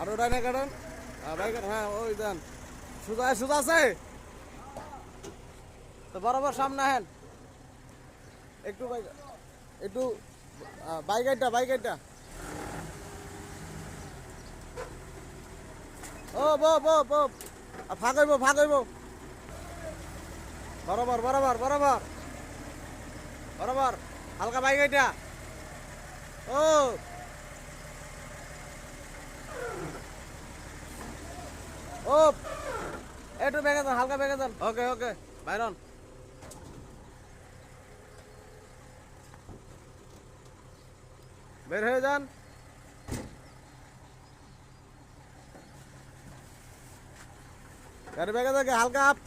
আরো ডাইনে কাটেন। বাইক হ্যাঁ ওই দেন। সুজা সুজা আছে তো বরাবর সামনে হেন একটু বাইক একটু বাইক এটা ও বো ফাঁক হইব বরাবর হালকা বাইক এটা ও ও একটু বেগে দেন হালকা বেগে দেন ওকে বাইরন বের হয়ে যান গাড়ি বেগে দেখে হালকা আপ